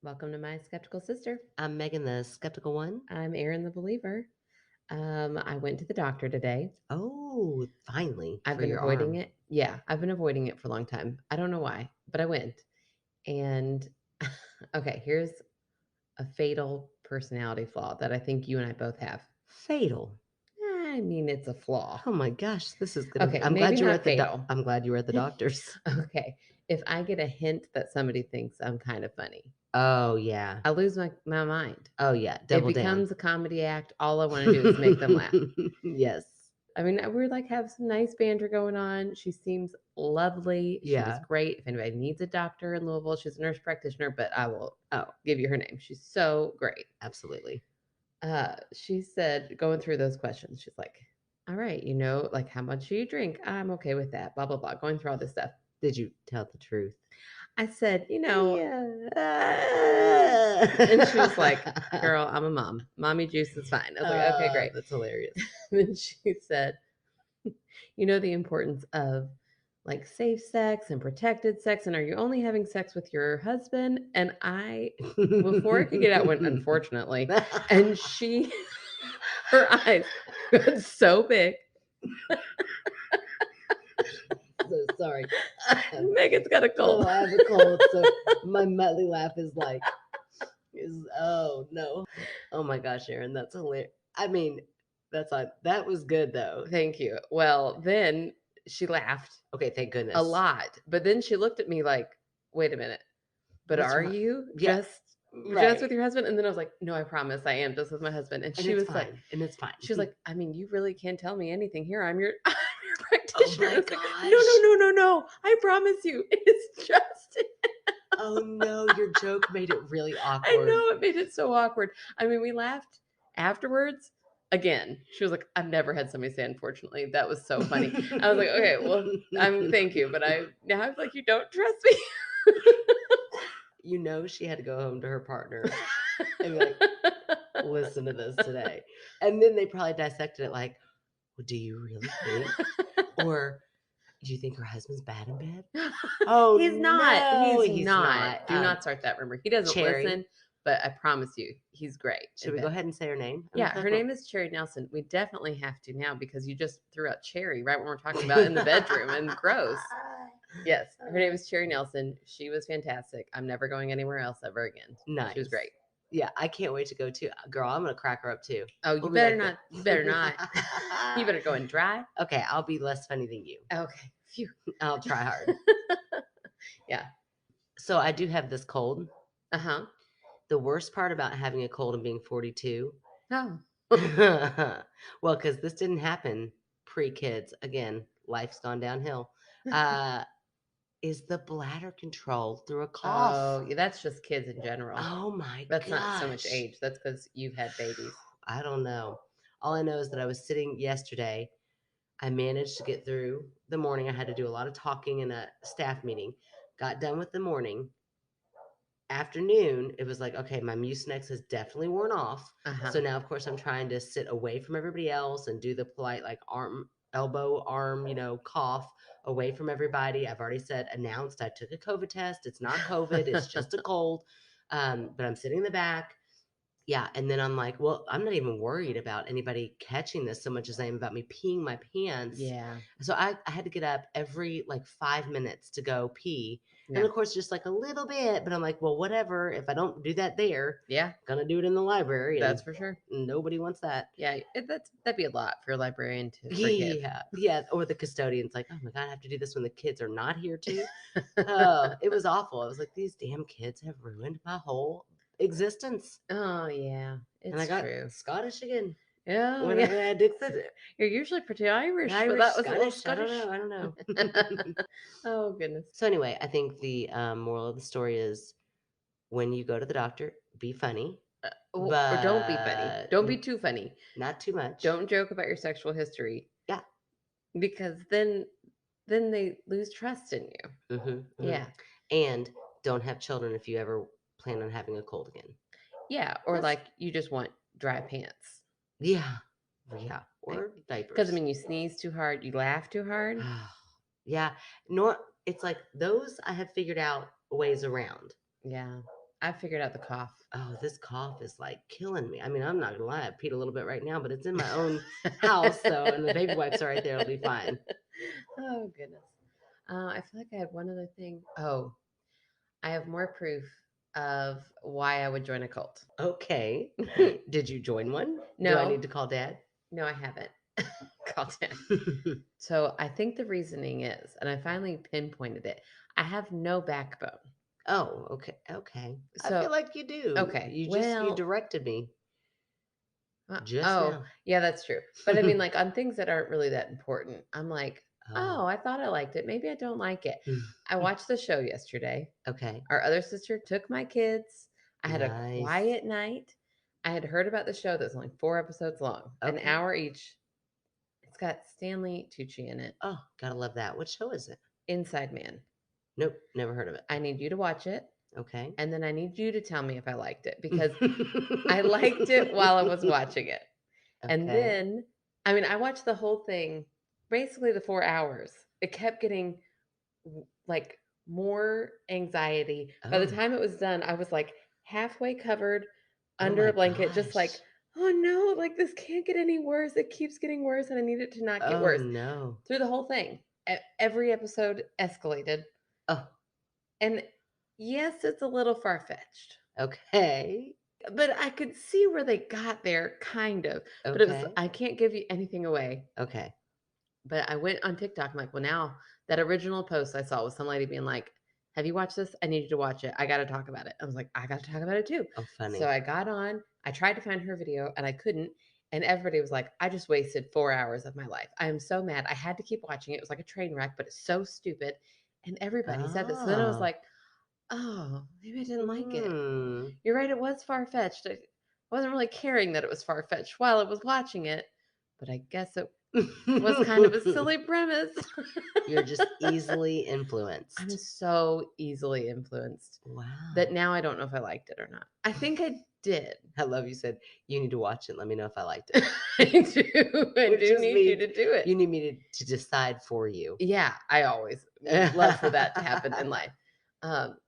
Welcome to My Skeptical Sister. I'm Megan, the skeptical one. I'm Erin the Believer. I went to the doctor today. Oh, finally, I've for been your avoiding arm. it. Yeah, I've been avoiding it for a long time. I don't know why, but I went. And okay, here's a fatal personality flaw that I think you and I both have. Fatal. I mean, it's a flaw. Oh my gosh, this is gonna. Okay, I'm maybe glad you were not at the. fatal. I'm glad you were at the doctor's. Okay, if I get a hint that somebody thinks I'm kind of funny, Oh yeah. I lose my mind. Oh yeah. It Double down. becomes a comedy act. All I want to do is make them laugh. Yes. I mean, we're like have some nice banter going on. She seems lovely. She was Yeah. great. If anybody needs a doctor in Louisville, she's a nurse practitioner, but I will Oh, give you her name. She's so great. absolutely. She said, going through those questions, she's like, all right, like how much do you drink? I'm okay with that. Blah, blah, blah. Going through all this stuff. Did you tell the truth? I said, Yeah. and she was like, girl, I'm a mom. Mommy juice is fine. I was like, okay, great. That's hilarious. Then she said, the importance of like safe sex and protected sex. And are you only having sex with your husband? And I, before I could get out, went, unfortunately. And her eyes got so big. So sorry. Megan's got a cold. Oh, I have a cold, so my Muttley laugh oh no. Oh my gosh, Aaron, that's hilarious. I mean, that was good though. Thank you. Well, then she laughed Okay, thank goodness. a lot. But then she looked at me like, wait a minute. But What's are wrong? you Yeah, just right. with your husband? And then I was like, no, I promise I am just with my husband. And And she it's was like, fine. And it's fine. she was like, I mean, you really can't tell me anything here. I'm your, I'm your Oh practitioner. I my was like, gosh. no. I promise you. It's just Oh no, your joke made it really I awkward. know it made it so awkward. I mean, we laughed afterwards. Again, she was like, I've never had somebody say unfortunately. That was so funny. I was like, okay, well, thank you. But now I'm like, you don't trust me. You know she had to go home to her partner and be like, listen to this today. And then they probably dissected it like, well, do you really think? Or do you think her husband's bad in bed? Oh, He's not. no, He's he's not. not. Do not start that rumor. He doesn't Cherry. listen, but I promise you, he's great. Should we go ahead and say her name? Yeah, her name is Cherry Nelson. We definitely have to now because you just threw out Cherry right when we're talking about in the bedroom and gross. Yes, her name is Cherry Nelson. She was fantastic. I'm never going anywhere else ever again. Nice. She was great. Yeah, I can't wait to go too. Girl, I'm gonna crack her up too. Oh, you better not. You better not. You better go and dry. Okay, I'll be less funny than you. Okay. Phew. I'll try hard. Yeah. So I do have this cold. Uh-huh. The worst part about having a cold and being 42. Oh. Well, because this didn't happen pre-kids. Again, life's gone downhill. Is the bladder control through a cough. Oh, yeah, that's just kids in general. Oh my That's gosh. not so much age. That's because you've had babies. I don't know. All I know is that I was sitting yesterday. I managed to get through the morning. I had to do a lot of talking in a staff meeting. Got done with the morning. Afternoon, it was like, okay, my mucinex has definitely worn off. Uh-huh. So now, of course, I'm trying to sit away from everybody else and do the polite, like elbow, arm, cough away from everybody. I've already announced I took a COVID test. It's not COVID. It's just a cold. But I'm sitting in the back. Yeah, and then I'm like, well, I'm not even worried about anybody catching this so much as I am about me peeing my pants. Yeah. So I had to get up every like 5 minutes to go pee. Yeah. And of course, just like a little bit, but I'm like, well, whatever. If I don't do that there, Yeah. I'm gonna do it in the library. That's for sure. Nobody wants that. Yeah, that'd be a lot for a librarian to forgive. Yeah. Or the custodian's like, oh my God, I have to do this when the kids are not here too. Oh, it was awful. I was like, these damn kids have ruined my whole existence. Oh yeah, it's And I got true. Scottish again. Yeah, Whenever I did you're usually pretty Irish, but Irish, that was a little Scottish. Scottish. I don't know. Oh goodness. So anyway, I think the moral of the story is when you go to the doctor, be funny. Or don't be funny. Don't be too funny. Not too much. Don't joke about your sexual history. Yeah. Because then they lose trust in you. Mm-hmm. Yeah. And don't have children if you ever plan on having a cold again. Yeah. Or like you just want dry pants. Yeah. Yeah. Or diapers. Because I mean, you sneeze too hard, you laugh too hard. Yeah. It's like those I have figured out ways around. Yeah. I figured out the cough. Oh, this cough is like killing me. I mean, I'm not gonna lie, I peed a little bit right now, but it's in my own house, so and the baby wipes are right there. It'll be fine. Oh goodness. I feel like I had one other thing. Oh, I have more proof of why I would join a cult. Okay. Did you join one? Do I need No, to call dad? no, I haven't. Called in. So I think the reasoning is, and I finally pinpointed it. I have no backbone. Oh, okay. Okay. I feel So like you do. okay, You well, directed me just oh now. yeah, that's true. But I mean, like on things that aren't really that important, I'm like, oh, Oh. I thought I liked it. Maybe I don't like it. I watched the show yesterday. Okay. Our other sister took my kids. I had a Nice. quiet night. I had heard about the show that's only 4 episodes long, an Okay. hour each. It's got Stanley Tucci in it. Oh, gotta love that. What show is it? Inside Man. Nope, never heard of it. I need you to watch it, Okay. and then I need you to tell me if I liked it because I liked it while I was watching it. And Okay. then, I mean, I watched the whole thing, basically the 4 hours. It kept getting like more anxiety. By the Oh. time it was done, I was like halfway covered Oh under my a blanket, just like, gosh. oh no, like this can't get any worse. It keeps getting worse, and I need it to not get Oh worse no. through the whole thing. Every episode escalated. Oh, And yes, it's a little far fetched, okay. but I could see where they got there, kind of. But it was, Okay. I can't give you anything away. Okay. But I went on TikTok. I'm like, well, now that original post I saw was some lady being like, have you watched this? I need you to watch it. I got to talk about it. I was like, I got to talk about it too. Oh, So funny. I got on, I tried to find her video and I couldn't. And everybody was like, I just wasted 4 hours of my life. I am so mad. I had to keep watching it. It was like a train wreck, but it's so stupid. And everybody said this. So then I was Oh. like, oh, maybe I didn't like it. Hmm. You're right. It was far fetched. I wasn't really caring that it was far fetched while I was watching it, but I guess it was kind of a silly premise. You're just easily I'm influenced. so easily influenced that Wow. now I don't know if I liked it or not. I think I did. I love you said, you need to watch it. Let me know if I liked it. I do. I Which do just need you means to do it. you need me to decide for you. Yeah, I always love for that to happen in life.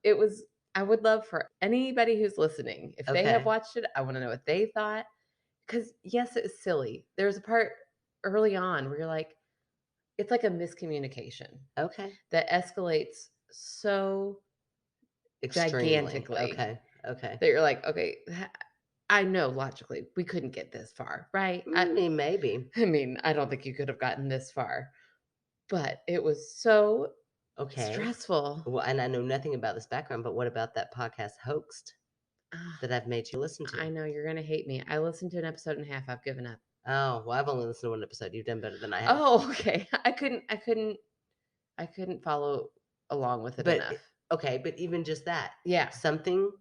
It was. I would love for anybody who's listening, if they have Okay. watched it, I want to know what they thought. Because yes, it was silly. There's a part early on where you're like, it's like a miscommunication Okay. that escalates so Extremely. gigantically Okay. Okay. that you're like, okay, I know logically we couldn't get this far, right? Maybe. I mean, I don't think you could have gotten this far, but it was so Okay. stressful. Well, and I know nothing about this background, but what about that podcast hoaxed Ah, that I've made you listen I to? know you're gonna hate me. I listened to an episode and a half. I've given up. Oh, well, I've only listened to one episode. You've done better than I have. Oh, okay. I couldn't follow along with it But enough. okay, but even just that, Yeah, something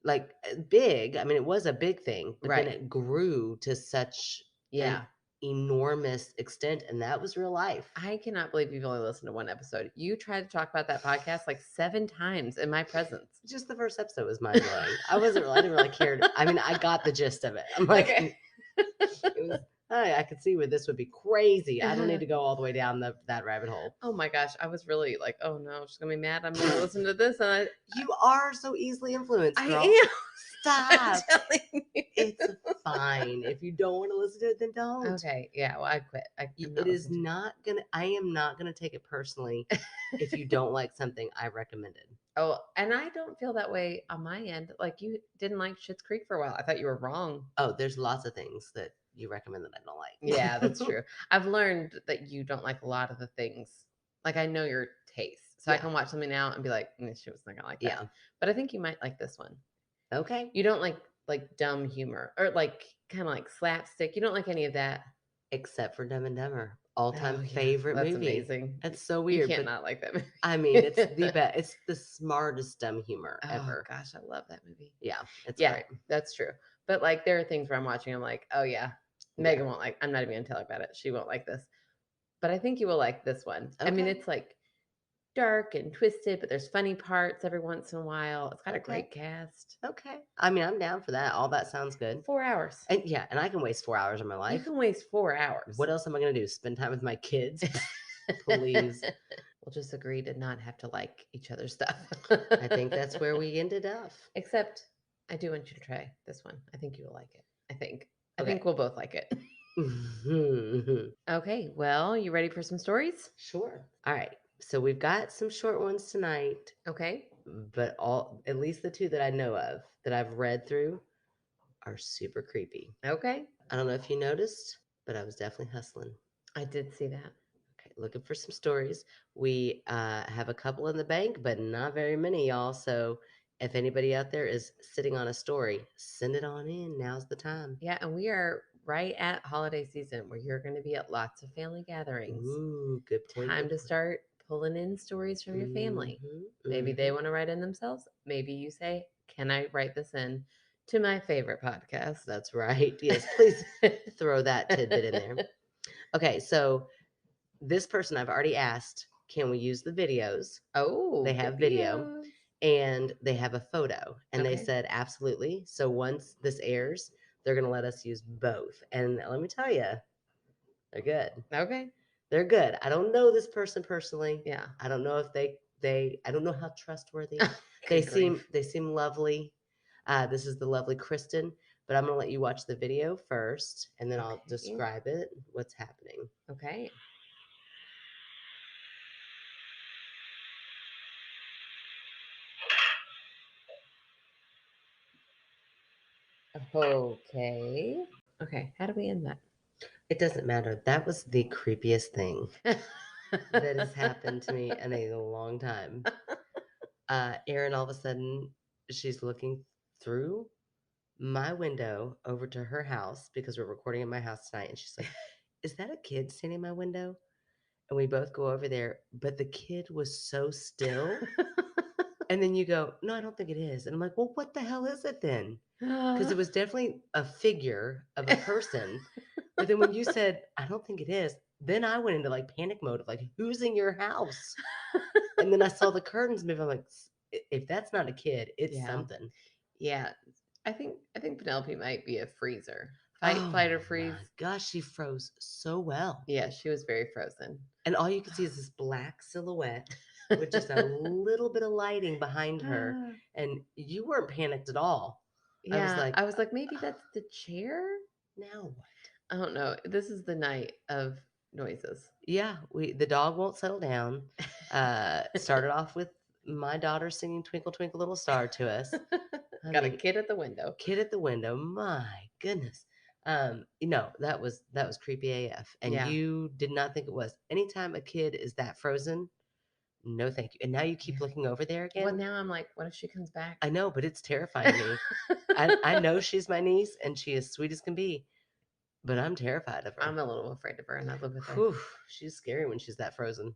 like big. I mean, it was a big thing, but then right. it grew to such an Yeah. enormous extent, and that was real life. I cannot believe you've only listened to one episode. You tried to talk about that podcast like 7 times in my presence. Just the first episode was mind blowing. I didn't really care. I mean, I got the gist of it. I'm like, Okay. it was. I could see where this would be crazy. I don't need to go all the way down that rabbit hole. Oh my gosh, I was really like, "Oh no, she's gonna be mad. I'm gonna listen to this," and You are so easily influenced, I girl. am. I'm Stop. telling you. It's fine. If you don't want to listen to it, then don't. Okay, yeah. Well, I quit. I'm It not is listening not gonna. I am not gonna take it personally to if you it. don't like something I recommended. Oh, and I don't feel that way on my end. Like you didn't like Schitt's Creek for a while. I thought you were wrong. Oh, there's lots of things that you recommend that I don't Yeah, that's like. true. I've learned that you don't like a lot of the things. Like I know your taste, so I Yeah. can watch something now and be like, she was not gonna like that." Yeah. But I think you might like this one. Okay. You don't like dumb humor or like kind of like slapstick. You don't like any of that. Except for Dumb and Dumber, Oh all-time yeah, favorite that's movie. amazing. That's so You weird, can't but not like that movie. I mean, it's the best. It's the smartest dumb humor Oh ever. gosh, I love that movie. Yeah, it's Yeah, great. that's true. But like there are things where I'm watching, I'm like, oh yeah, Yeah. Megan won't like. I'm not even gonna tell her about it. She won't like this. But I think you will like this one. I mean, Okay. it's like dark and twisted, but there's funny parts every once in a while. It's got a Okay. great cast. Okay. I mean, I'm down for that. All that sounds good. 4 hours. And yeah, and I can waste 4 hours of my You life. can waste 4 hours. What else am I gonna do? Spend time with my kids? Please. we'll just agree to not have to like each other's stuff. I think that's where we ended up. Except I do want you to try this one. I think you will like it. I think. I Okay. think we'll both like it. Okay, well, you ready for some stories? Sure. All right. So we've got some short ones tonight, Okay. but all at least the two that I know of that I've read through are super creepy. Okay. I don't know if you noticed, but I was definitely hustling. I did see that. Okay, looking for some stories. We have a couple in the bank, but not very many, y'all. So if anybody out there is sitting on a story, send it on in. Now's the time. Yeah, and we are right at holiday season where you're going to be at lots of family gatherings. Ooh, good point. Time Good to point. start pulling in stories from your family. Maybe they Mm-hmm. want to write in themselves. Maybe you say, "Can I write this in to my favorite podcast?" That's right. Yes, please throw that tidbit in there. Okay, so this person I've already asked, can we use the videos? They Oh, have video videos. and they have a photo. And they Okay. said, absolutely. So once this airs, they're going to let us use both. And let me tell you, they're good. Okay. They're good. I don't know this person personally. Yeah. I don't know if I don't know how trustworthy. Good grief. They seem lovely. This is the lovely Kristen, but I'm going to let you watch the video first and then I'll Okay. describe it, what's happening. Okay. Okay. Okay. How do we end that? It doesn't matter. That was the creepiest thing that has happened to me in a long time. Erin, all of a sudden, she's looking through my window over to her house because we're recording in my house tonight. And she's like, is that a kid standing in my window? And we both go over there, but the kid was so still. And then you go, no, I don't think it is. And I'm like, well, what the hell is it then? Because it was definitely a figure of a person. But then when you said, I don't think it is, then I went into like panic mode of like, who's in your house? And then I saw the curtains move. I'm like, if that's not a kid, it's Yeah. something. Yeah. I think Penelope might be a freezer. Fight, Oh flight, or freeze. my gosh, she froze so well. Yeah, she was very frozen. And all you could see is this black silhouette with just a little bit of lighting behind her. And you weren't panicked at all. Yeah, I was like, maybe "Oh, that's the chair. now what? I don't know. This is the night of noises. Yeah, the dog won't settle down. Started off with my daughter singing "Twinkle Twinkle Little Star" to us. I Got a mean, kid at the window. kid at the window. My goodness. That was creepy AF. And Yeah. you did not think it was. Anytime a kid is that frozen, no thank you. And now you keep Yeah. looking over there Well, again. now I'm like, what if she comes back? I know, but it's terrifying me. I know she's my niece and she is sweet as can be, but I'm terrified of her. I'm a little afraid of her, and I live with her. Whew, she's scary when she's that frozen.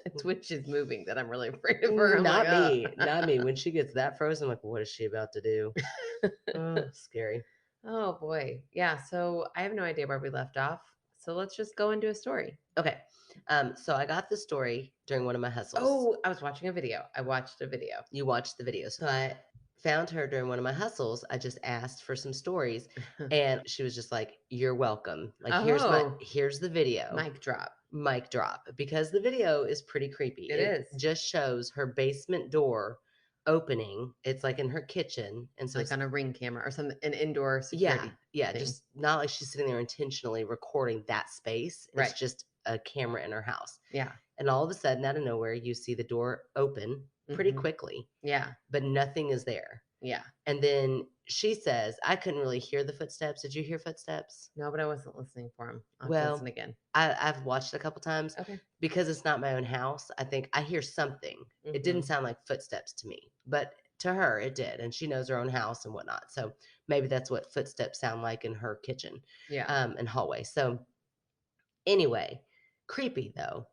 It's when she's moving that I'm really afraid of her. I'm like, Not me. Not me. When she gets that frozen, I'm like, what is she about to do? Oh, scary. Oh boy. Yeah. So I have no idea where we left off. So let's just go into a story. Okay. So I got the story during one of my hustles. Oh, I was watching a video. I watched a video. You watched the video. So I found her during one of my hustles. I just asked for some stories and she was just like, you're welcome. Like, Oh. here's the video. Mic drop. Mic drop. Because the video is pretty creepy. It is. Just shows her basement door opening. It's like in her kitchen. And so Like on a ring camera or something, an indoor yeah, security. yeah, thing. just not like she's sitting there intentionally recording that space. Right. It's just a camera in her house. Yeah. And all of a sudden, out of nowhere, you see the door open pretty Mhm. quickly, Yeah. but nothing is there. Yeah. And then she says, I couldn't really hear the footsteps. Did you hear footsteps? No, but I wasn't listening for him. I'll have to Well, listen again. I've watched a couple times Okay. because it's not my own house. I think I hear something. It didn't Mhm. sound like footsteps to me, but to her it did. And she knows her own house and whatnot. So maybe that's what footsteps sound like in her kitchen Yeah. and hallway. So anyway, creepy though,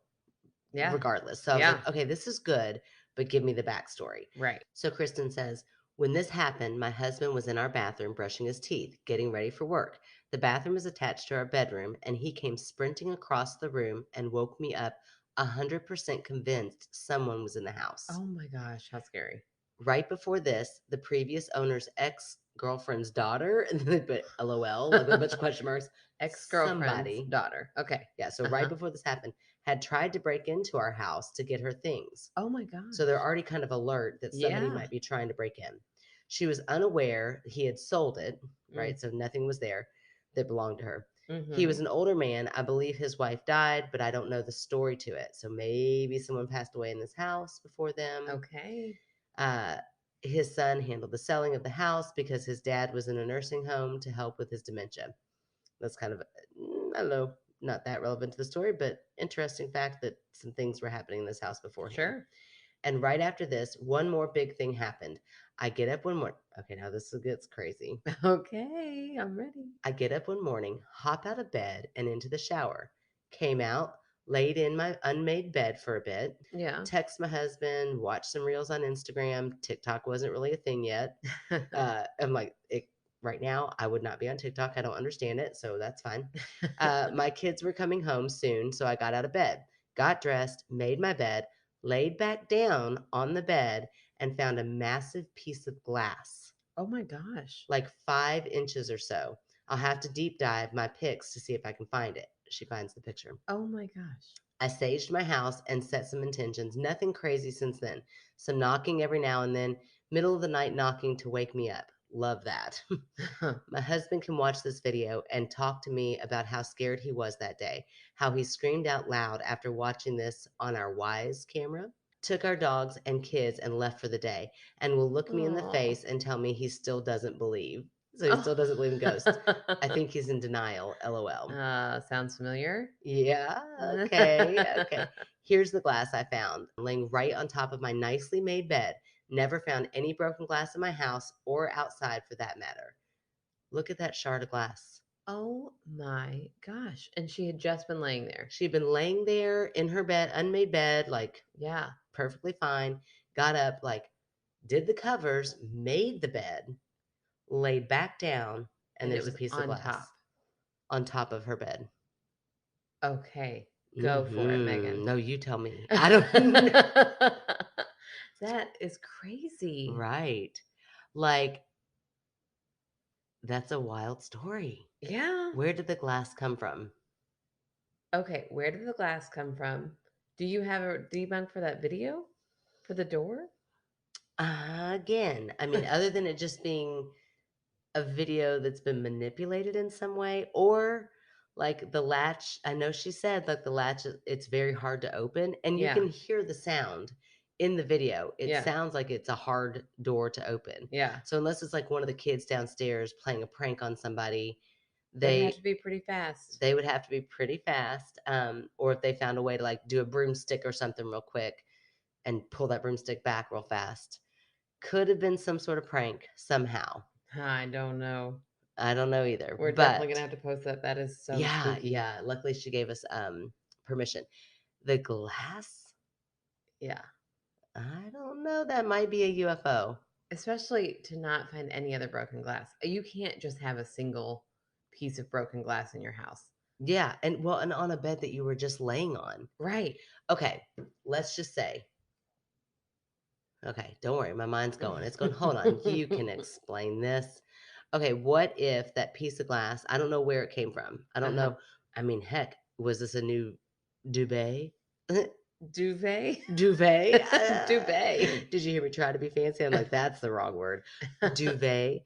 Yeah. regardless. So I was Yeah. like, okay, this is good, but give me the backstory. Right. So Kristen says, when this happened, my husband was in our bathroom brushing his teeth, getting ready for work. The bathroom is attached to our bedroom, and he came sprinting across the room and woke me up 100% convinced someone was in the house. Oh my gosh, how scary. Right before this, the previous owner's ex-girlfriend's daughter, and then they put LOL, like with a bunch of question marks. Ex-girlfriend's Somebody. daughter. Okay. Yeah, so right before this happened, had tried to break into our house to get her things. Oh my So they're gosh. already kind of alert that somebody Yeah. might be trying to break in. She was unaware he had sold it, Mm. right? So nothing was there that belonged to her. He was Mhm. an older man. I believe his wife died, but I don't know the story to it. So maybe someone passed away in this house before them. Okay. Uh, his son handled the selling of the house because his dad was in a nursing home to help with his dementia. That's kind of, I don't know, not that relevant to the story, but interesting fact that some things were happening in this house beforehand. Sure. And right after this, one more big thing happened. I get up one morning. Okay, now this gets crazy. Okay, I'm ready. I get up one morning, hop out of bed and into the shower. Came out, laid in my unmade bed for a bit, Yeah. text my husband, watched some reels on Instagram. TikTok wasn't really a thing yet. I'm like, right now, I would not be on TikTok. I don't understand it, so that's fine. My kids were coming home soon, so I got out of bed, got dressed, made my bed, laid back down on the bed, and found a massive piece of glass, Oh my gosh. like 5 inches or so. I'll have to deep dive my pics to see if I can find it. She finds the picture. Oh my gosh. I saged my house and set some intentions. Nothing crazy since then. Some knocking every now and then, middle of the night knocking to wake me up. Love that. My husband can watch this video and talk to me about how scared he was that day, how he screamed out loud after watching this on our Wise camera, took our dogs and kids and left for the day, and will look me in the Oh. face and tell me he still doesn't believe. So he Oh. still doesn't believe in ghosts. I think he's in denial, lol. Sounds familiar. Yeah, okay, okay. Here's the glass I found laying right on top of my nicely made bed. Never found any broken glass in my house or outside for that matter. Look at that shard of glass. Oh my gosh. And she had just been laying there. She'd been laying there in her bed, unmade bed, like Yeah. perfectly fine. Got up, like, did the covers, made the bed, laid back down, and And it there's a was piece of on top. glass on top of her bed. Okay. Go for it, Mm-hmm. Megan. No, you tell me. I don't. That is crazy. Right. Like, that's a wild story. Yeah. Where did the glass come from? Okay, where did the glass come from? Do you have a debunk for that video? For the door? Again, I mean, other than it just being a video that's been manipulated in some way, or like the latch, I know she said like the latch, it's very hard to open, and you Yeah. can hear the sound in the video. It Yeah. sounds like it's a hard door to open. Yeah. So unless it's like one of the kids downstairs playing a prank on somebody, It would have to they be pretty fast. they would have to be pretty fast, or if they found a way to like do a broomstick or something real quick and pull that broomstick back real fast. Could have been some sort of prank somehow. I don't know. I don't know either, We're definitely gonna but have to post that. That is so yeah, spooky. yeah. Luckily, she gave us permission. The glass, Yeah. I don't know. That might be a UFO. Especially to not find any other broken glass. You can't just have a single piece of broken glass in your house. Yeah, and well, and on a bed that you were just laying on. Right. Okay, let's just say. Okay, don't worry, my mind's going. It's going. Hold on, you can explain this. Okay, what if that piece of glass? I don't know where it came from. I don't Uh-huh. know. I mean, heck, was this a new duvet? Duvet? Duvet? Duvet. Did you hear me try to be fancy? I'm like, that's the wrong word. Duvet.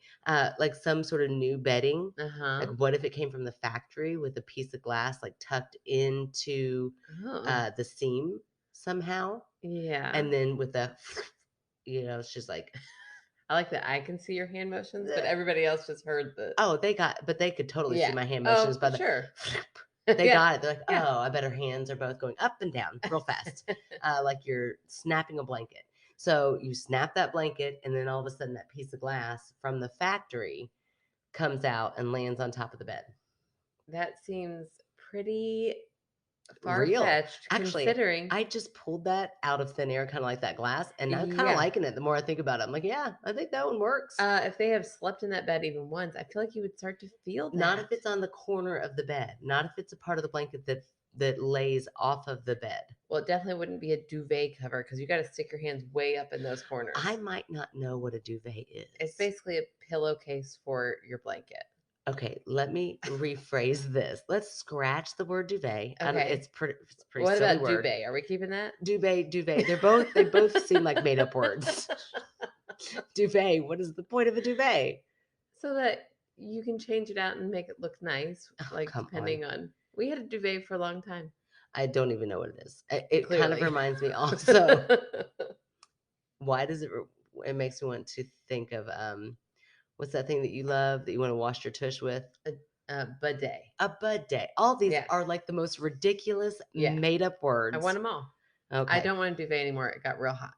Like some sort of new bedding. Like, Uh-huh. what if it came from the factory with a piece of glass like tucked into Oh. the seam somehow? Yeah. And then with the, she's like, I like that I can see your hand motions, but "Ugh." everybody else just heard the Oh, but they could totally see yeah. my hand Oh, motions by for the, sure. they Yeah. got it. They're like, Yeah. oh, I bet her hands are both going up and down real fast, like you're snapping a blanket. So you snap that blanket, and then all of a sudden, that piece of glass from the factory comes out and lands on top of the bed. That seems pretty Real. far-fetched Actually, considering I just pulled that out of thin air, kind of like that glass, and I'm kind of yeah. liking it the more I think about it. I'm like, yeah, I think that one works. If they have slept in that bed even once, I feel like you would start to feel Not if that. it's on the corner of the bed, not if it's a part of the blanket that lays off of the bed. Well, it definitely wouldn't be a duvet cover because you got to stick your hands way up in those corners. I might not know what a duvet It's is. basically a pillowcase for your blanket. Okay, let me rephrase this. Let's scratch the word duvet. I don't, Okay. it's a pretty What silly about word. duvet? Are we keeping that? Duvet. They both seem like made up words. Duvet. What is the point of a duvet? So that you can change it out and make it look nice, Oh, like come on. depending on. We had a duvet for a long time. I don't even know what it is. It kind of Clearly. reminds me also. Why does it? It makes me want to think of what's that thing that you love that you want to wash your tush with? a, a bidet. A bidet. All these Yeah. are like the most ridiculous Yeah. made up I want words. them all. I Okay. don't want a duvet anymore. It got real hot.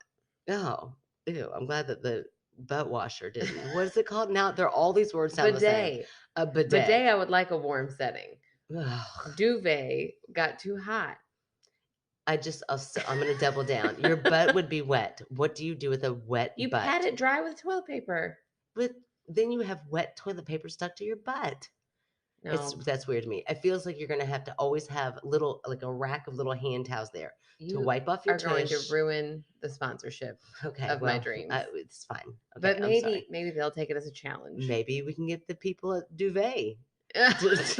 Oh, ew. I'm glad that the butt washer didn't. What is it called now? They're all these words sound the same. Bidet. A bidet. Bidet, I would like a warm setting. Ugh. Duvet got too hot. I'm gonna double down. Your butt would be wet. What do you do with a wet You pat butt? it dry with toilet paper. With then you have wet toilet paper stuck to your butt. No, That's weird to me. It feels like you're gonna have to always have little like a rack of little hand towels there to you wipe off your are going to tush. ruin the sponsorship Okay, of my well, dreams. it's fine. Okay, But I'm sorry. maybe they'll take it as a challenge. Maybe we can get the people at Duvet to This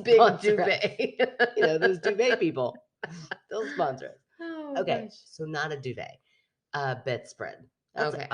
big sponsor us. duvet. Those duvet people. They'll sponsor us. Oh Okay, gosh. so not a duvet, a bedspread. That's Okay.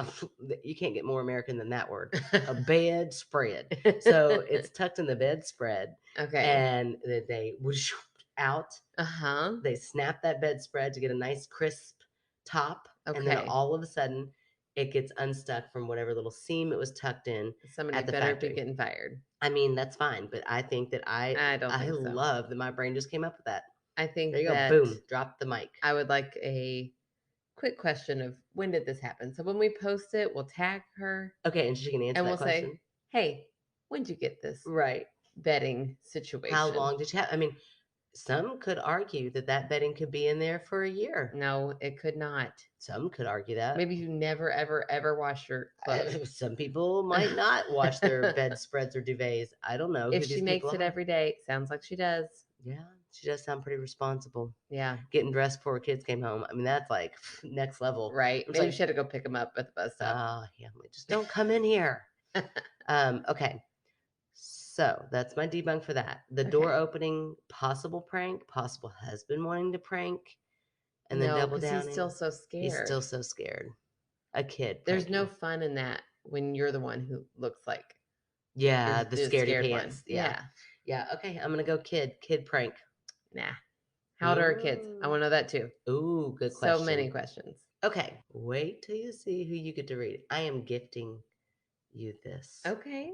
you can't get more American than that word. A bedspread. So it's tucked in the bedspread, Okay. and they whoosh out. Uh-huh. They snap that bedspread to get a nice crisp top, and then Okay. all of a sudden, it gets unstuck from whatever little seam it was tucked in Somebody at the better be factory. getting fired. I mean, that's fine, but I think that I don't I think so. love that my brain just came up with that. I There think you go, that boom, drop the mic. I would like a quick question of when did this happen? So when we post it, we'll tag her Okay, and she can answer and that we'll question. say, "Hey, when'd you get this Right. bedding How situation?" long did you have? I mean, some could argue that that bedding could be in there for a year. No, it could not. Some could argue that. Maybe you never, ever, ever wash your clothes. Some people might not wash their bedspreads or duvets. I don't know If who she these people makes it are. every day, sounds like she does. Yeah, she does sound pretty responsible. Yeah, Getting dressed before her kids came home. I mean, that's like next level. right. It's Maybe like, she had to go pick them up at the bus stop. yeah, like, just don't come in here. Okay. So that's my debunk for that. The door Okay. opening, possible prank, possible husband wanting to prank, and then No, double because he's still downing. so He's still scared. so scared. A kid There's no pranking. fun in that when you're the one who looks like Yeah, is the the scaredy scared one. pants. Yeah. Yeah. Yeah. Okay. I'm gonna go kid prank. Nah. How old are her kids? I Mm. want to know that too. Ooh, good So many question. questions. Okay. Wait till you see who you get to read. I am gifting you this. Okay.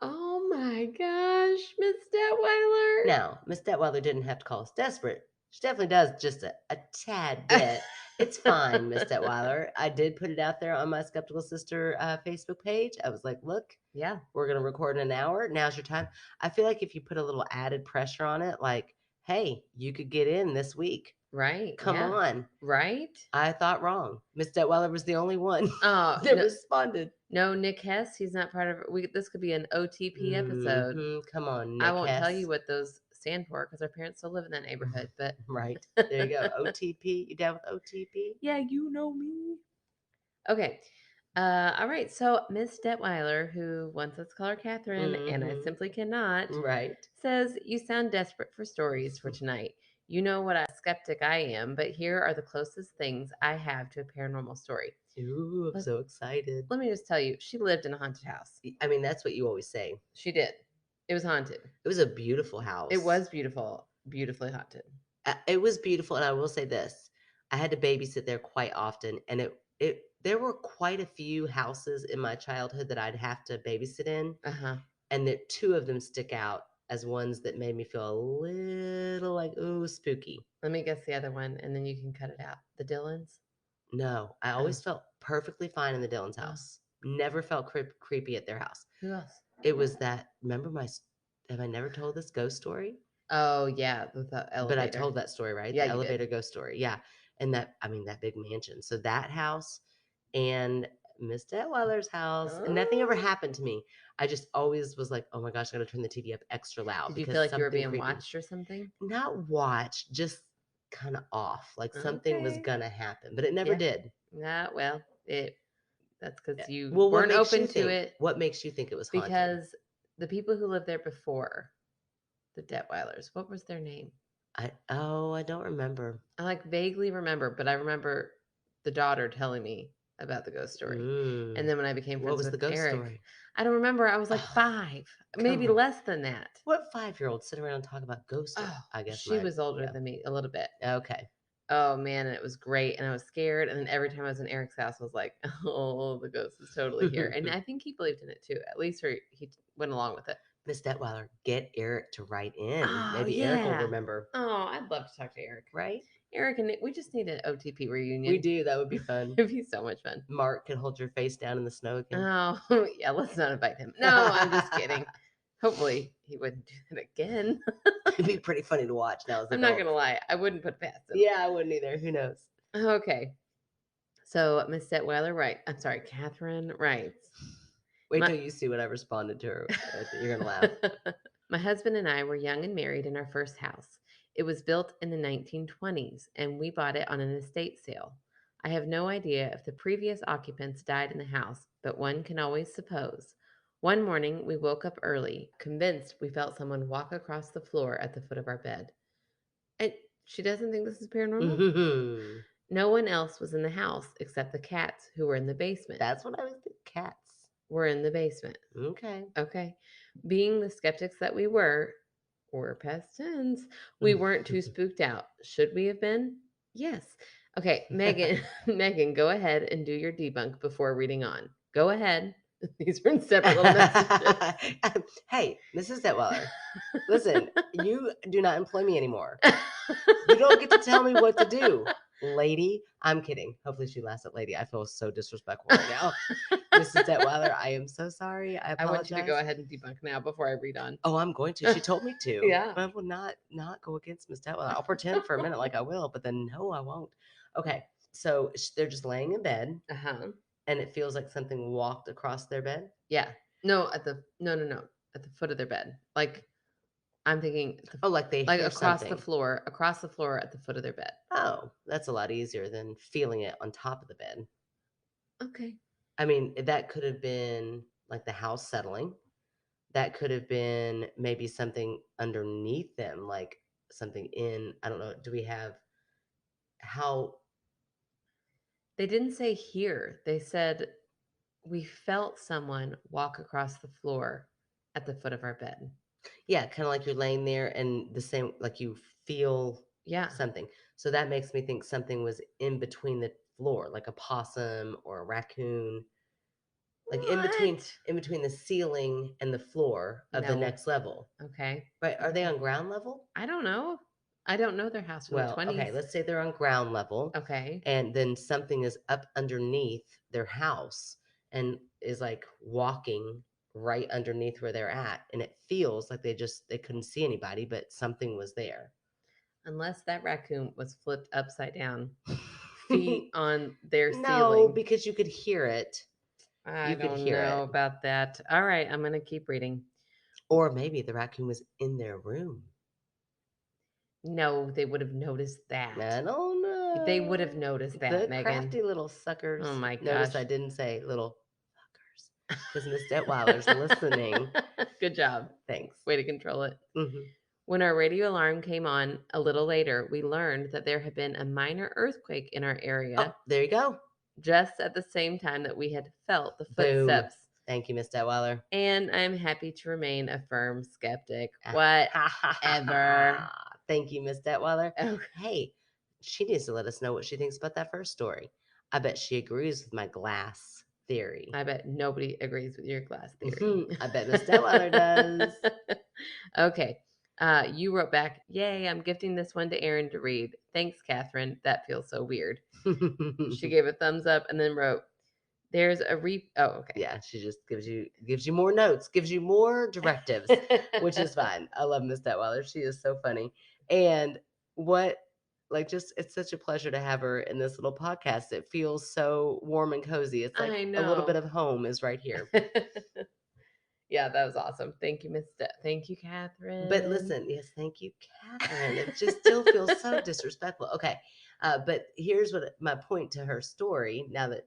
Oh my gosh, Miss Detweiler. Now, Miss Detweiler didn't have to call us desperate. She definitely does just a tad bit. It's fine, Miss Detweiler. I did put it out there on my Skeptical Sister Facebook page. I was like, look, Yeah. we're going to record in an hour. Now's your time. I feel like if you put a little added pressure on it, like, hey, you could get in this week. Right. Come Yeah. on. Right. I thought wrong. Miss Detweiler was the only one Oh that no, responded. no, Nick Hess. He's not part of. We. This could be an OTP episode. Come on, I Nick won't tell Hess. you what those stand for because our parents still live in that neighborhood. But Right. There you go. OTP. You down with OTP? yeah, you know me. Okay. All right. So Miss Detweiler, who wants us to call her Catherine, and I Mhm. simply cannot, Right. says, "You sound desperate for stories for tonight. You know what a skeptic I am, but here are the closest things I have to a paranormal story." Ooh, I'm Let, so excited. let me just tell you, she lived in a haunted house. I mean, that's what you always say. She did. It was haunted. It was a beautiful It house. was beautiful, beautifully haunted. It was beautiful, and I will say this: I had to babysit there quite often, and it there were quite a few houses in my childhood that I'd have to babysit in, Uh huh. and that two of them stick out as ones that made me feel a little like ooh spooky. Let me guess the other one, and then you can cut it out. The Dillons. No, I Oh, always felt perfectly fine in the Dillons' oh. house. Never felt creepy at their house. Who else? It was that remember have I never told this ghost story? Oh yeah, with the But I elevator. told that story, right? Yeah, The you did. elevator ghost story. Yeah. And that I mean that big mansion. So that house and Miss Detweiler's house, and nothing ever Oh. happened to me. I just always was like, "Oh my gosh, I gotta turn the TV up extra loud Did you feel because like you were something being creepy." watched or something? Not watch, just kind of off, like something was Okay. gonna happen, but it never Yeah. did. Yeah. Well, it. That's because Yeah. you Well, weren't open to it what makes you think it was haunted? because the people who lived there before, the Detweilers, what was their name? I don't remember. I like vaguely remember, but I remember the daughter telling me about the ghost story. And Mm. then when I became What friends was the with ghost Eric, story? I don't remember. I was like Oh, 5, come maybe on. less than that. What 5-year-old sit around and talk about ghost story? Oh, I guess she my was older yeah. than me a little bit. Okay. Oh man, and it was great, and I was scared. And then every time I was in Eric's house, I was like, "Oh, the ghost is totally here." And I think he believed in it too. At least he went along with it. Miss Detweiler, get Eric to write in. Oh Maybe Eric will yeah. remember, Oh, I'd love to talk to Eric. right? Eric and Nick, we just need an OTP We reunion. do. That would be fun. It'd be so much fun. Mark can hold your face down in the snow again. Oh yeah, let's not invite him. No, I'm just kidding. Hopefully he wouldn't do that again. It'd be pretty funny to watch now as I'm not adults. gonna lie, I wouldn't put it past him. Yeah, I wouldn't either. Who knows? Okay. So Miss Detweiler Catherine writes. Wait My, till you see what I responded to her. You're gonna laugh. My husband and I were young and married in our first house. It was built in the 1920s and we bought it on an estate sale. I have no idea if the previous occupants died in the house, but one can always suppose. One morning, we woke up early, convinced we felt someone walk across the floor at the foot of our bed. And she doesn't think this is paranormal? Mhm. No one else was in the house except the cats who were in the basement. That's what I was thinking. Cats. Were in the basement. Okay. Okay. Being the skeptics that we were, or past tense, we weren't too spooked out. Should we have been? Yes. Okay, Megan, Megan, go ahead and do your debunk before reading on. Go ahead. These are in separate little messages. Hey, Mrs. Detweiler, listen, you do not employ me anymore. You don't get to tell me what to do, lady. I'm kidding. Hopefully she laughs at lady. I feel so disrespectful right now. Mrs. Detweiler, I am so sorry. I I want you to go apologize. ahead and debunk now before I read on. Oh, I'm going to. She told me to. Yeah. I will not go against Miss Detweiler. I'll pretend for a minute like I will, but then no, I won't. Okay, so they're just laying in bed, Uh-huh. and it feels like something walked across their bed. Yeah. No, no. At the foot of their bed. Like I'm thinking Oh, like they like hear something. across the floor at the foot of their bed. Oh, that's a lot easier than feeling it on top of the bed. Okay. I mean, that could have been like the house settling. That could have been maybe something underneath them, like something in, I don't know, do we have how They didn't say here. They said we felt someone walk across the floor at the foot of our bed. yeah, kind of like you're laying there and the same, like you feel Yeah. something. So that makes me think something was in between the floor, like a possum or a raccoon, like What? in between the ceiling and the floor of the No. next level. Okay. Right? Are they Okay. on ground level? I don't know. I don't know their house from the Well, okay, 20s. let's say they're on ground level Okay. and then something is up underneath their house and is like walking right underneath where they're at and it feels like they couldn't see anybody but something was there. Unless that raccoon was flipped upside down, feet on their No, ceiling. because you could hear it. I You could don't hear know it. about that. All right, I'm going to keep reading. Or maybe the raccoon was in their room. No, they would have noticed that. I don't They would know. have noticed that, The Megan. crafty little Oh suckers. my Notice gosh. I didn't say little fuckers because Miss Detweiler's listening. Good job. Thanks. Way to control it. Hmm. When our radio alarm came on a little later, we learned that there had been a minor earthquake in our area Oh, there you go. just at the same time that we had felt the Boom. footsteps. Thank you, Miss Detweiler. And I'm happy to remain a firm skeptic. Whatever. Thank you, Miss Detweiler. Okay. Hey, she needs to let us know what she thinks about that first story. I bet she agrees with my glass theory. I bet nobody agrees with your glass theory. Mhm. I bet Miss Detweiler does. Okay. You wrote back, yay, I'm gifting this one to Erin to read. Thanks, Catherine. That feels so weird. She gave a thumbs up and then wrote, there's a oh, okay. Yeah, she just gives you more notes, gives you more directives, which is fine. I love Miss Detweiler. She is so funny. And what like just it's such a pleasure to have her in this little podcast. It feels so warm and cozy. It's like I a little bit know. of home is right here. Yeah, that was awesome. Thank you, Thank you, But Catherine. listen, yes, thank you, Catherine. It just still feels so disrespectful. Okay. But here's what my point to her story now that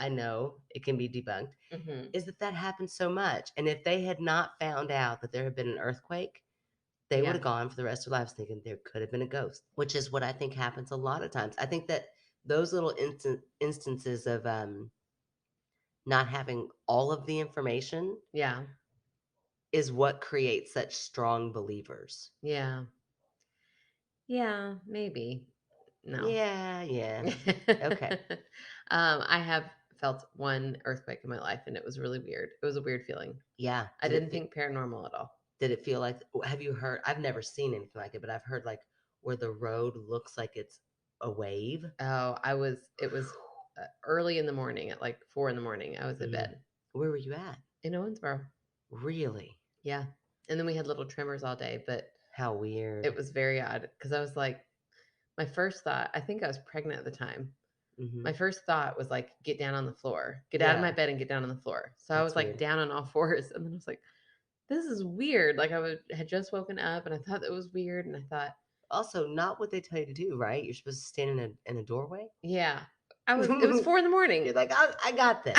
I know it can be debunked, Mhm. is that that happens so much. And if they had not found out that there had been an earthquake, they would Yeah. have gone for the rest of their lives thinking there could have been a ghost, which is what I think happens a lot of times. I think that those little instances of not having all of the information Yeah. is what creates such strong believers. Yeah. Yeah, maybe. No. Yeah, yeah. Okay. I have felt one earthquake in my life, and it was really weird. It was a weird feeling. Yeah. I didn't think paranormal at all. Did it feel like, have you heard, I've never seen anything like it, but I've heard like where the road looks like it's a wave. Oh, it was early in the morning at like 4 in the morning. I was in Mm. bed Where were you at? in Owensboro. Really? Yeah. And then we had little tremors all day, but How weird. it was very odd because I was like, my first thought, I think I was pregnant at the time. Hmm. My first thought was like, get down on the floor, get out of my Yeah, bed and get down on the floor. So I that's was like weird. down on all fours. And then I was like, this is weird. Like had just woken up and I thought that was weird. And I thought, Also, not what they tell you to do, right? You're supposed to stand in a doorway. yeah, it was 4 in the morning. You're like, I got this.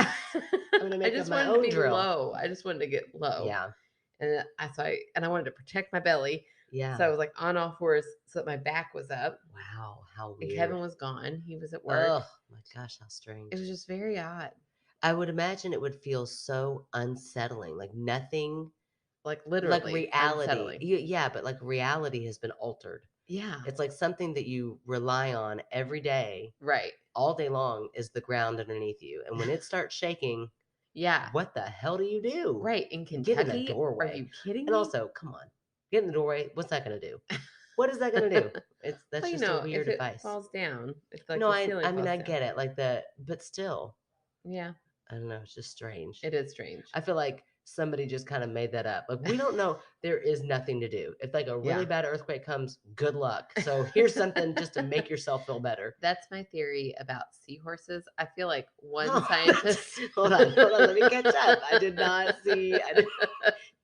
I'm gonna I make up just my wanted to own be drill. low. I just wanted to get low. Yeah, And I wanted to protect my belly. So yeah. I was like on all fours so that my back was up. Wow, how And weird. Kevin was gone. He was at work. Oh my gosh, how It strange. was just very odd. I would imagine it would feel so unsettling, like nothing, Like like literally reality. unsettling. Yeah, but like reality has been altered. Yeah. It's like something that you rely on every day, Right. all day long, is the ground underneath you. And when it starts shaking, Yeah. what the hell do you do? Right. In Get in a Kentucky? Are doorway. you kidding And me? also, come on, get in the doorway. What's that going to do? What is that going to do? That's Well, just a if weird it advice. falls down, if like No, the I ceiling mean falls I down. get it, but still, Yeah, I don't know. It's just strange. it is strange. I feel like somebody just kind of made that up. Like we don't know. There is nothing to do. If like a really Yeah. bad earthquake comes, good luck. So here's something just to make yourself feel better. That's my theory about seahorses. I feel like one Oh, scientist. hold on, let me catch up. I did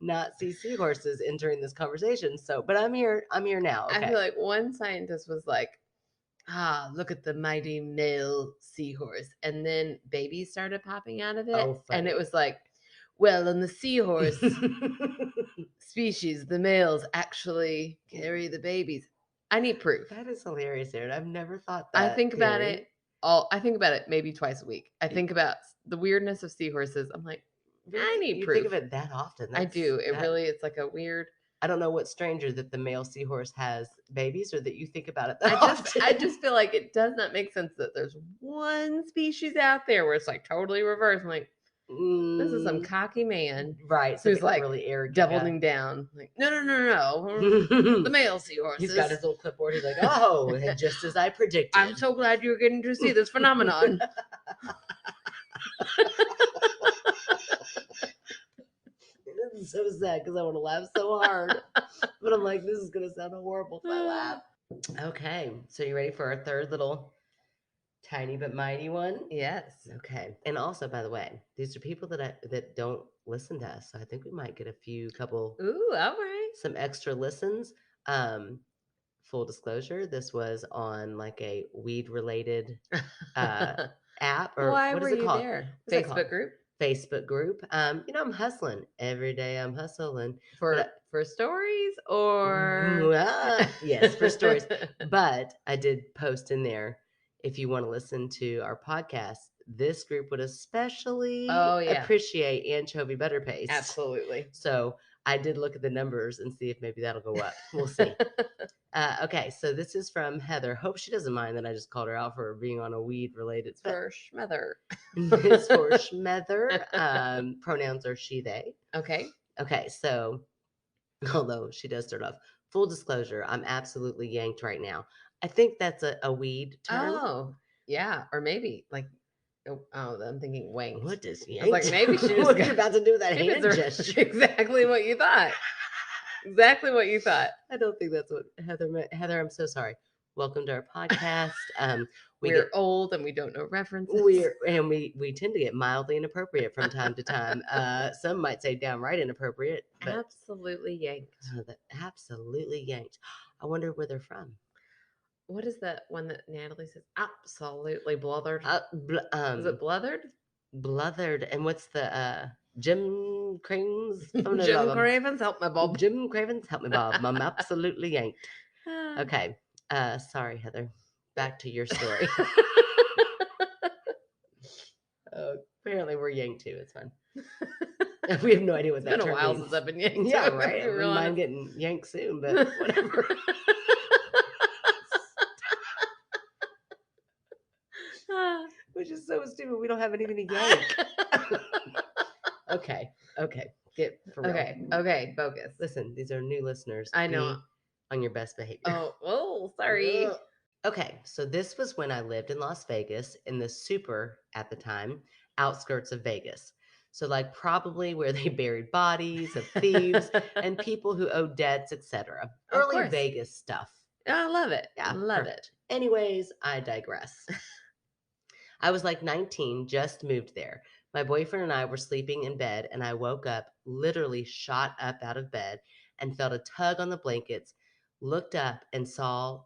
not see seahorses entering this conversation. So, but I'm here now. I Okay. feel like one scientist was like, ah, look at the mighty male seahorse. And then babies started popping out of it. Oh, And it funny. was like, well, in the seahorse species, the males actually carry the babies. I need proof. That is hilarious, Aaron. I've never thought I that think about theory. it I think about it maybe twice a week. I think about the weirdness of seahorses. I'm like, I Really? need You think of proof. it that often? I That's do. that. It's like a weird. I don't know what's stranger, that the male seahorse has babies or that you think about it that I often. just feel like it does not make sense that there's one species out there where it's like totally reversed. I'm like, this is some Mm, cocky man right. Some who's like like really arrogant guy. doubling down. Like, no, no, no, no. The male He's got seahorses. his little clipboard. He's like, oh, and just as I predicted. I'm so glad you're getting to see this phenomenon. This is so sad because I want to laugh so hard. But I'm like, this is going to sound horrible if I laugh. Okay. So you ready for our third little tiny but mighty one? Yes. Okay. And also, by the way, these are people that don't listen to us. So I think we might get a couple, Ooh, all right. some extra listens. Um, Full disclosure, this was on like a weed related uh app, or Why what were is it you called? there? What's that called? Facebook group Facebook group. I'm hustling every day. I'm hustling, for but stories or yes, for stories. But I did post in there, if you want to listen to our podcast, this group would especially Oh yeah, appreciate anchovy butter paste. absolutely. So I did look at the numbers and see if maybe that'll go up. We'll see. Okay, so this is from Heather. Hope she doesn't mind that I just called her out for being on a weed related. For Schmether. It's for Schmether. Pronouns are she, they. Okay. Okay, so although she does start off, full disclosure, I'm absolutely yanked right now. I think that's a weed term. Oh yeah, or maybe like I'm thinking wanked. What does I was like, yanked? maybe she just What are you got, about to do with that maybe hand it's gesture? exactly what you thought. Exactly what you thought. I don't think that's what Heather meant. Heather, I'm so sorry. Welcome to our podcast. We're old and we don't know references. We tend to get mildly inappropriate from time to time. Some might say downright inappropriate, but Absolutely yanked. absolutely yanked. I wonder where they're from. What is that one that Natalie says? Absolutely blothered. Is Um, it blothered? Blothered. And what's the Jim Crane's? Oh no, Jim Cravens, help my Bob. Jim Craven's Help Me Bob. I'm absolutely yanked. Ah. Okay. Sorry, Heather. Back to your story. Apparently we're yanked too. It's fine. We have no idea what It's that been a term while means. since I've been yanked. Yeah, So I'm right. be I real wouldn't mind honest. getting yanked soon, but whatever. Ah. Which is so stupid. We don't have anything to yank. Okay. Okay. Get for real. Okay, focus. Listen, these are new listeners. I know. Be on your best behavior. Oh, sorry. Okay, so this was when I lived in Las Vegas in the super, at the time, outskirts of Vegas. So, like, probably where they buried bodies of thieves and people who owed debts, etc. Of Early course. Vegas stuff. I love it. Yeah, Love perfect. Anyways, I digress. I was like 19, just moved there. My boyfriend and I were sleeping in bed, and I woke up, literally shot up out of bed, and felt a tug on the blankets, looked up and saw,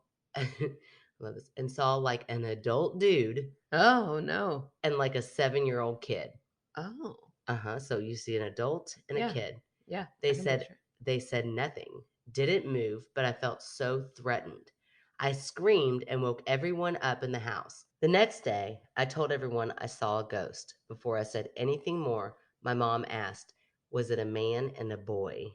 love this, and saw like an adult dude Oh, no. and like a 7-year-old kid. Oh. So you see an adult and a Yeah. kid. Yeah. They I can said picture. they said nothing, didn't move, but I felt so threatened. I screamed and woke everyone up in the house. The next day, I told everyone I saw a ghost. Before I said anything more, my mom asked, "Was it a man and a boy?"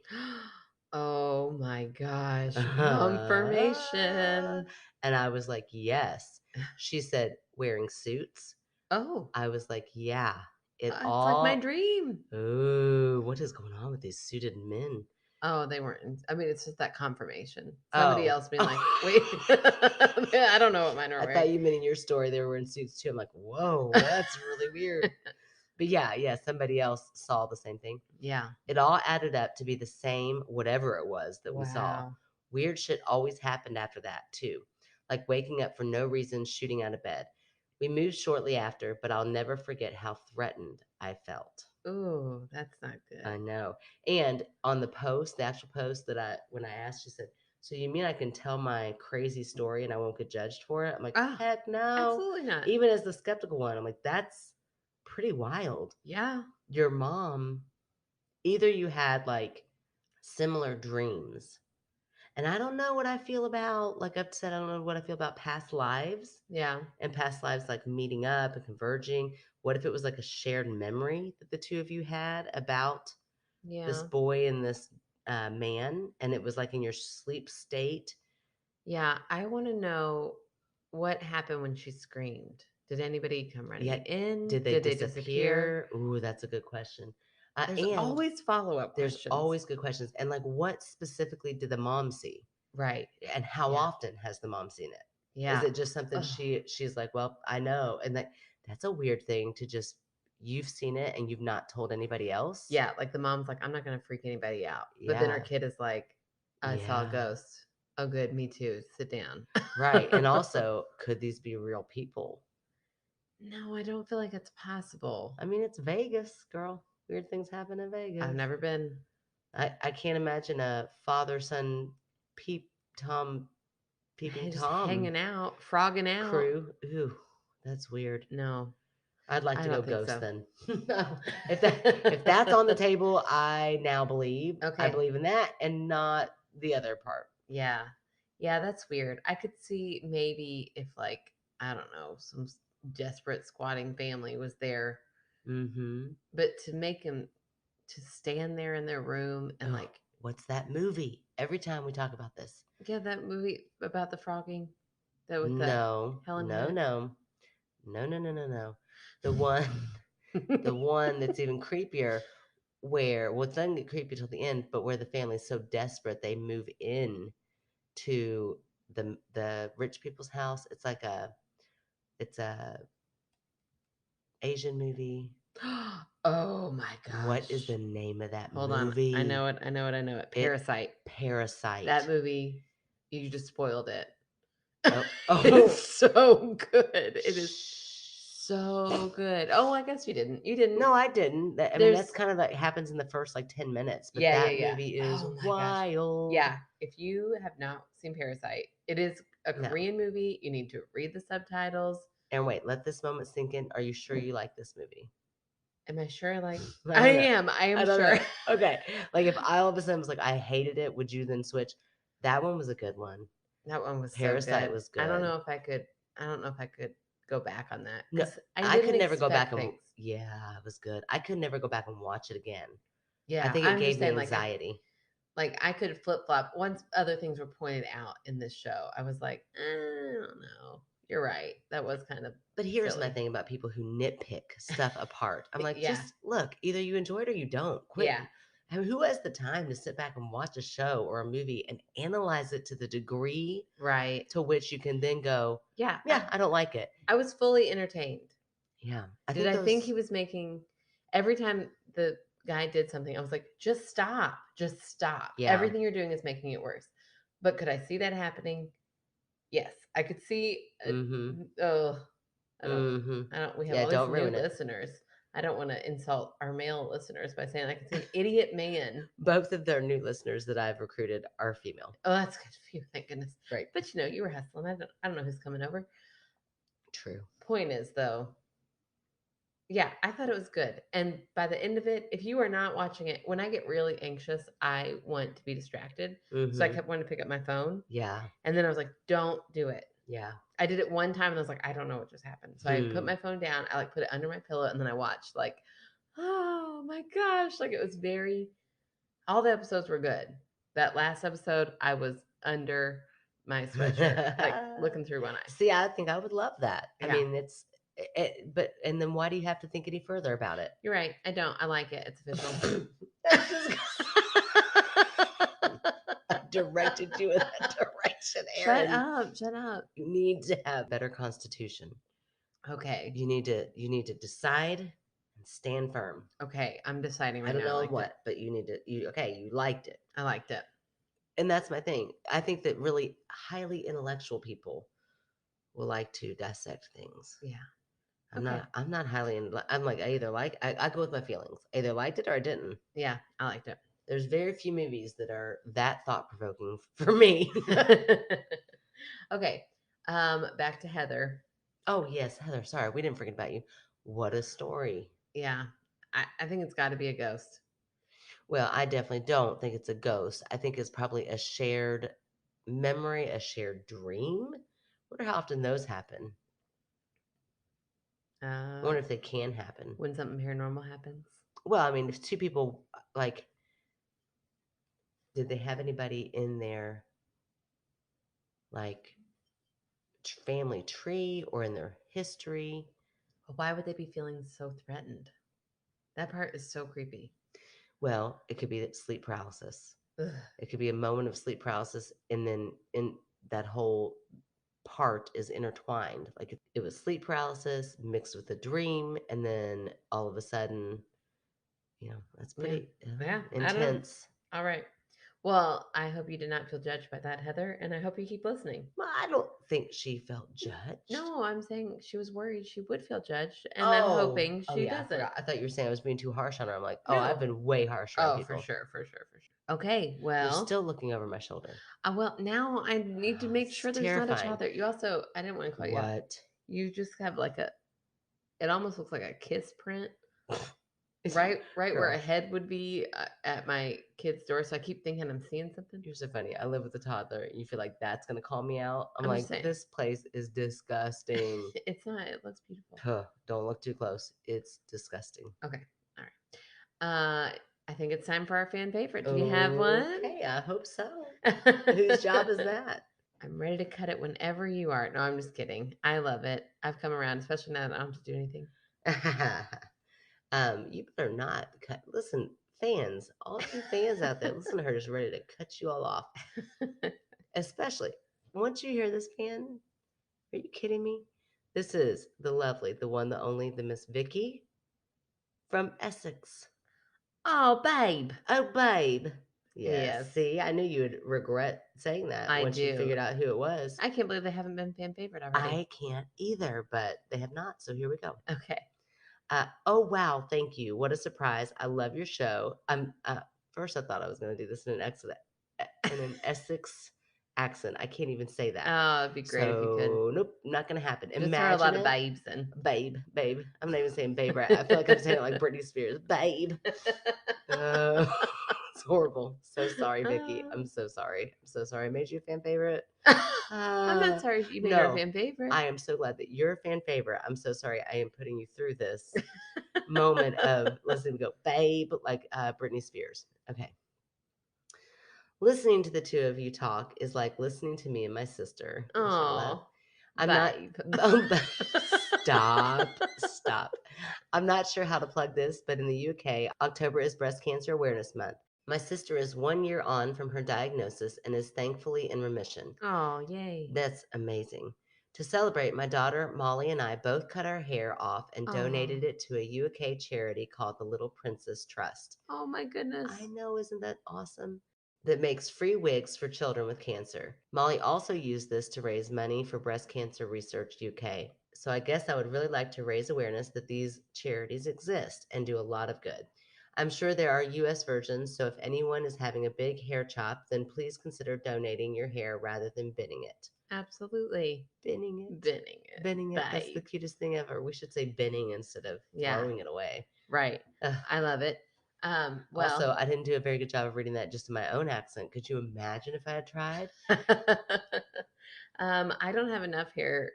Oh my gosh. Uh-huh. Confirmation. And I was like, "Yes." She said, "Wearing suits?" Oh, I was like, "Yeah." It it's like my all dream. Ooh, what is going on with these suited men? Oh, they weren't. I mean, it's just that confirmation. Somebody Oh. else being like, wait, I don't know what mine are I wearing. thought you meant in your story they were in suits too. I'm like, whoa, that's really weird. But yeah, somebody else saw the same thing. Yeah. It all added up to be the same, whatever it was that we saw. Wow. Weird shit always happened after that, too. Like waking up for no reason, shooting out of bed. We moved shortly after, but I'll never forget how threatened I felt. Ooh, that's not I good. know. And on the post, the actual post when I asked, she said, "So you mean I can tell my crazy story and I won't get judged for it?" I'm like, Ah, heck no. absolutely not. Even as the skeptical one, I'm like, that's pretty wild. Yeah. Your mom, either you had like similar dreams. And I don't know what I feel about, like I've said, I don't know what I feel about past lives Yeah. and past lives like meeting up and converging. What if it was like a shared memory that the two of you had about this Yeah. boy and this man, and it was like in your sleep state? Yeah. I want to know what happened when she screamed. Did anybody come running Yeah, in? did they Did they disappear? disappear? Ooh, that's a good question. There's And always follow-up there's questions. always good questions. And like, what specifically did the mom see? Right. And how Yeah. often has the mom seen it? Is Yeah. it just something Ugh. she's like, well, I know, and that's a weird thing to just you've seen it and you've not told anybody else. Yeah, like the mom's like, I'm not gonna freak anybody out. But then her Yeah, kid is like, I saw a yeah, ghost. Oh, good, me too. Sit down. right. And also, could these be real people? No, I don't feel like it's possible. I mean, it's Vegas, girl. Weird things happen in I've Vegas. never been. I can't imagine a father son peep Tom peeping Just Tom hanging out, frogging out. crew. Ooh, that's weird. No, I'd like I to go don't think ghost so. then. If that's on the table, I now believe. I Okay. believe in that and not the other part. Yeah. Yeah, that's weird. I could see maybe if like, I don't know, some desperate squatting family was there, Mm-hmm. but to make him to stand there in their room and Oh, like, what's that movie? Every time we talk about this. yeah, that movie about the frogging, that with the No, Helen no, Hunt. no. No, no, no, no, no. The one the one that's even creepier where well it doesn't get creepy till the end, but where the family's so desperate they move in to the rich people's house. It's a Asian movie. Oh my What is gosh. the name of that Hold on. I know movie? it. I know it. I know it. It Parasite. That Parasite. movie, you just spoiled it. Oh, It's oh, so good. It is shh. so good. Oh, I guess you didn't. You didn't. No, I didn't. I mean, that's There's kind of like happens in the first like 10 minutes, but yeah, yeah, that yeah. movie is Oh my gosh. wild. Yeah. If you have not seen Parasite, it is a No. Korean movie. You need to read the subtitles. And wait, let this moment sink in. Are you sure you like this movie? Am I sure? Like, I don't know. I am I don't know. sure. Okay. Like if I all of a sudden was like, I hated it, would you then switch? That one was a good one. That one was so Parasite good. was I don't good. know if I could. I don't know if I could go back on that No, because I I didn't could never go back expect and things. yeah, it was good. I could never go back and watch it again. I Yeah, think it I'm gave just me saying, anxiety. like I could flip flop. Once other things were pointed out in this show, I was like, I don't know. You're right. That was kind of But here's my silly. thing about people who nitpick stuff apart. I'm like, Yeah, just look, either you enjoy it or you don't. Quit. yeah, I mean, who has the time to sit back and watch a show or a movie and analyze it to the degree right. to which you can then go, Yeah, yeah, I don't like it. I was fully entertained. Yeah. I Did think I think those, he was making every time the guy did something, I was like, just stop. Just stop. yeah. Everything you're doing is making it worse. But could I see that happening? Yes. I could see Mm hmm. oh, I don't Mm hmm. we have Yeah, all these don't new ruin it. listeners. I don't want to insult our male listeners by saying I can see an idiot man. Both of their new listeners that I've recruited are female. Oh, that's good. Phew, thank goodness. Right. But you were hustling. I don't know who's coming over. True. Point is though, yeah, I thought it was good. And by the end of it, if you are not watching it, when I get really anxious, I want to be distracted. Mm So I hmm. kept wanting to pick up my phone. Yeah. And then I was like, don't do it. Yeah. I did it one time and I was like, I don't know what just happened. So I put Hmm. my phone down, I like put it under my pillow, and then I watched like, oh my gosh. Like it was very all the episodes were good. That last episode, I was under my sweatshirt, like looking through one eye. See, I think I would love that. I Yeah. mean, but and then why do you have to think any further about it? You're right. I don't. I like it. It's official. That's just I directed you in that direction, Shut Aaron. up. Shut up. You need to have better constitution. Okay. You need to decide and stand firm. Okay. I'm deciding I right don't now. I know on liked it. what, but you okay, you liked it. I liked it. And that's my thing. I think that really highly intellectual people will like to dissect things. Yeah. I'm Okay. not I'm not highly I'm like I either like I go with my feelings. I either liked it or I didn't. Yeah. I liked it. There's very few movies that are that thought provoking for me. Okay. Back to Heather. Oh yes, Heather, sorry, we didn't forget about you. What a story. Yeah. I think it's got to be a ghost. Well, I definitely don't think it's a ghost. I think it's probably a shared memory, a shared dream. Wonder how often those happen. Wonder if they can happen. When something paranormal happens. Well, I mean, if two people like, did they have anybody in their like family tree or in their history? But why would they be feeling so threatened? That part is so creepy. Well, it could be that sleep paralysis. Ugh. It could be a moment of sleep paralysis, and then in that whole part is intertwined. Like it was sleep paralysis mixed with a dream, and then all of a sudden, that's pretty Yeah. I don't know. intense. All right. Well, I hope you did not feel judged by that, Heather, and I hope you keep listening. Well, I don't think she felt judged. No, I'm saying she was worried she would feel judged, and I'm Oh, hoping oh she yeah, I doesn't. forgot. I thought you were saying I was being too harsh on her. I'm like, oh, I've No. been way harsher on Oh, for people. sure, for sure, for sure. Okay, You're well, still looking over my shoulder. well, now I need to Oh, make it's sure there's not a terrifying. child there. You also, I didn't want to call you out. What? You just have like it almost looks like a kiss print, right where a Girl, head would be at my kid's door. So I keep thinking I'm seeing something. you're so funny. I live with a toddler. And you feel like that's gonna call me out. I'm I'm like, just saying. this place is disgusting. It's not. It looks beautiful. Huh, don't look too close. It's disgusting. Okay. All right. I think it's time for our fan favorite. Do you have one? Okay, I hope so. Whose job is that? I'm ready to cut it whenever you are. No, I'm just kidding. I love it. I've come around, especially now that I don't have to do anything. You better not cut. Listen, fans, all you fans out there, listen to her just ready to cut you all off. Especially once you hear this fan, are you kidding me? This is the lovely, the one, the only, the Miss Vicky from Essex. Oh, babe. Oh, babe. Yes. Yes. See, I knew you would regret saying that I once you do. figured out who it was. I can't believe they haven't been fan favorite already. I can't either, but they have not. So here we go. Okay. Oh wow, thank you. What a surprise. I love your show. First I thought I was going to do this in an Essex accent. I can't even say that. Oh, it'd be great if you could. So nope, not gonna happen. Just throw a Imagine lot of it, babes in. babe, babe. I'm not even saying babe right. I feel like I'm saying it like Britney Spears, babe. Uh, it's horrible. So sorry, Vicky. I'm so sorry. I'm so sorry. I made you a fan favorite. I'm not sorry you made her a No, fan favorite. I am so glad that you're a fan favorite. I'm so sorry I am putting you through this moment of listening to go, babe, like Britney Spears. Okay. Listening to the two of you talk is like listening to me and my sister. And she laughed. Oh, I'm not. babe. Stop. Stop. I'm not sure how to plug this, but in the UK, October is Breast Cancer Awareness Month. My sister is 1 year on from her diagnosis and is thankfully in remission. Oh, yay. That's amazing. To celebrate, my daughter Molly and I both cut our hair off and donated Oh. it to a UK charity called the Little Princess Trust. Oh my goodness. I know, isn't that awesome? That makes free wigs for children with cancer. Molly also used this to raise money for Breast Cancer Research UK. So I guess I would really like to raise awareness that these charities exist and do a lot of good. I'm sure there are US versions, so if anyone is having a big hair chop, then please consider donating your hair rather than binning it. Absolutely. Binning it. Binning it. Binning it. That's the Babe. cutest thing ever. We should say binning instead of Yeah. throwing it away. Right. Ugh. I love it. Also, I didn't do a very good job of reading that just in my own accent. Could you imagine if I had tried? I don't have enough hair.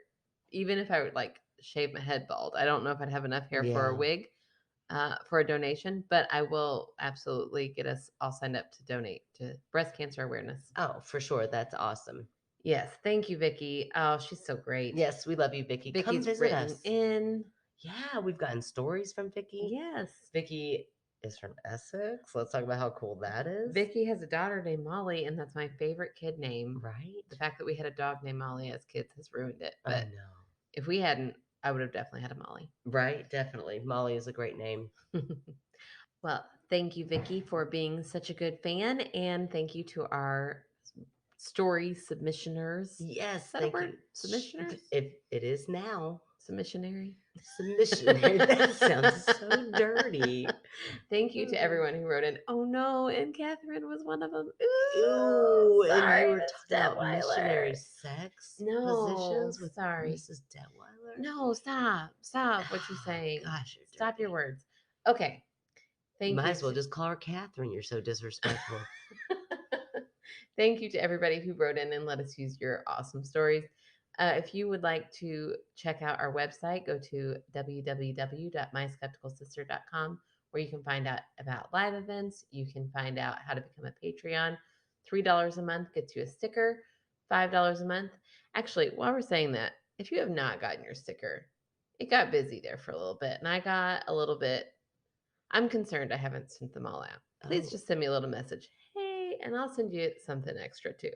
Even if I would like shave my head bald, I don't know if I'd have enough hair for a Yeah. wig, for a donation. But I will absolutely get us all signed up to donate to breast cancer awareness. Oh, for sure. That's awesome. Yes, thank you, Vicky. Oh, she's so great. Yes, we love you, Vicky. Come Vicky's visit written us. in. Yeah, we've gotten stories from Vicky. Yes. Vicky is from Essex. Let's talk about how cool that is. Vicky has a daughter named Molly, and that's my favorite kid name. Right? The fact that we had a dog named Molly as kids has ruined it. I But know. if we hadn't, I would have definitely had a Molly. Right? Definitely. Molly is a great name. Well, thank you, Vicky, for being such a good fan, and thank you to our story submissioners. Yes, Is that thank a word? you. Submissioners? If it is now. Submissionary? Submissionary. That sounds so dirty. Thank you to everyone who wrote in. Oh no, and Catherine was one of them. Ooh, sorry, and you were Miss talking about Detweiler. missionary sex No, positions with sorry. Mrs. Detweiler. No, stop. Stop what you're saying. Gosh, you're Stop your dirty. words. Okay. Thank Might you. as well just call her Catherine. You're so disrespectful. Thank you to everybody who wrote in and let us use your awesome stories. If you would like to check out our website, go to www.myskepticalsister.com, where you can find out about live events. You can find out how to become a Patreon. $3 a month gets you a sticker, $5 a month. Actually, while we're saying that, if you have not gotten your sticker, it got busy there for a little bit, and I got a little bit. I'm concerned I haven't sent them all out. Please just send me a little message. Hey, and I'll send you something extra too.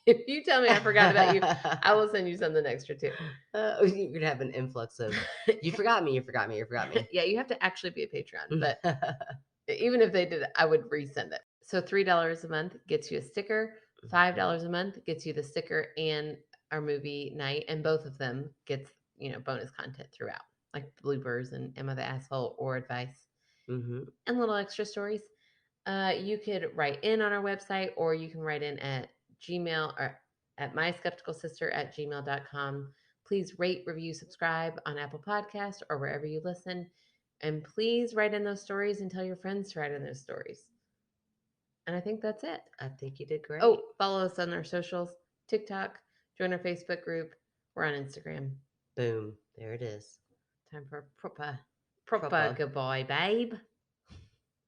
If you tell me I forgot about you, I will send you something extra too. You're gonna have an influx of you forgot me, you forgot me, you forgot me. Yeah, you have to actually be a Patreon, but even if they did, I would resend it. So $3 a month gets you a sticker. $5 a month gets you the sticker and our movie night, and both of them gets bonus content throughout, like bloopers and Emma the Asshole or advice, and little extra stories. You could write in on our website, or you can write in at Gmail or at myskepticalsister@gmail.com. Please rate, review, subscribe on Apple Podcast or wherever you listen. And please write in those stories and tell your friends to write in those stories. And I think that's it. I think you did great. Oh, follow us on our socials, TikTok, join our Facebook group. We're on Instagram. Boom. There it is. Time for a proper goodbye, babe.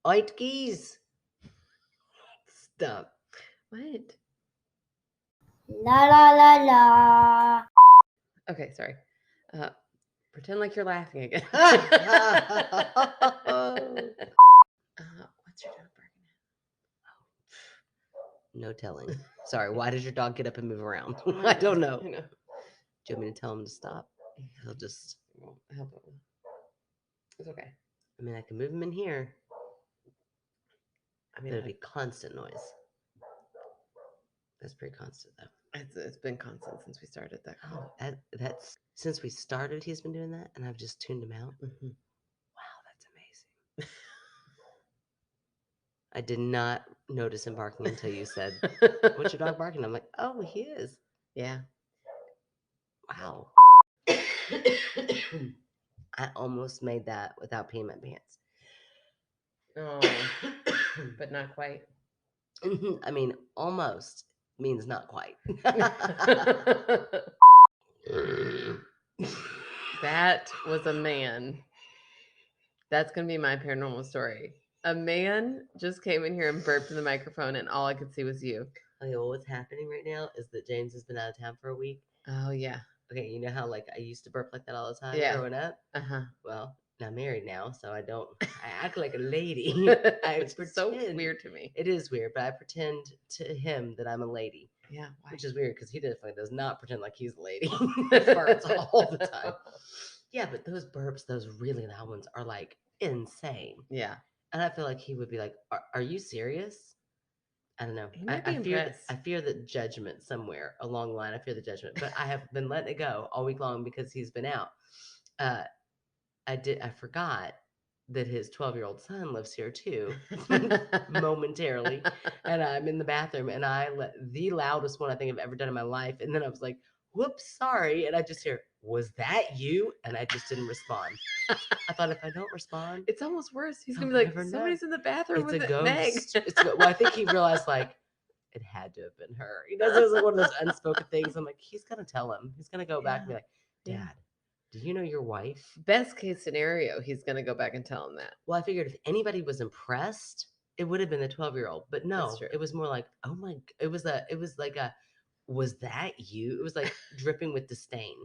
Oit geese. Stop. What? La la la la. Okay, sorry. Pretend like you're laughing again. What's your dog barking at? No telling. Sorry, why does your dog get up and move around? I don't know. I know. Do you want me to tell him to stop? He'll just. Help him. It's okay. I mean, I can move him in here. I mean, it'll be constant noise. That's pretty constant, though. It's been constant since we started that. Oh, that's since we started. He's been doing that, and I've just tuned him out. Mm-hmm. Wow, that's amazing. I did not notice him barking until you said, "What's your dog barking?" I'm like, "Oh, he is." Yeah. Wow. I almost made that without peeing my pants. Oh, but not quite. I mean, almost means not quite. That was a man. That's going to be my paranormal story. A man just came in here and burped in the microphone, and all I could see was you. Okay, well, what's happening right now is that James has been out of town for a week. Oh, yeah. Okay, you know how like I used to burp like that all the time Yeah. growing up? Uh-huh. Well, I'm married now, so I act like a lady. I Which is so weird to me. It is weird, but I pretend to him that I'm a lady. Yeah. Why? Which is weird because he definitely does not pretend like he's a lady. He farts all the time. Yeah, but those burps, those really loud ones, are like insane. Yeah. And I feel like he would be like, "Are you serious?" I don't know. He might be I fear impressed. I fear the judgment somewhere along the line. I fear the judgment, but I have been letting it go all week long because he's been out. I forgot that his 12-year-old son lives here too, momentarily. And I'm in the bathroom and I let the loudest one I think I've ever done in my life. And then I was like, "Whoops, sorry." And I just hear, "Was that you?" And I just didn't respond. I thought if I don't respond, It's almost worse. He's I'll going to be like, never know. somebody's in the bathroom It's with a an egg. ghost. Well, I think he realized like it had to have been her. You know, so it was like one of those unspoken things. I'm like, he's gonna tell him. He's gonna go back and be like, "Dad, Yeah. do you know your wife?" Best case scenario, he's going to go back and tell him that. Well, I figured if anybody was impressed, it would have been the 12-year-old. But no, true. it was more like, "Oh my!" It was like a, "Was that you?" It was like dripping with disdain.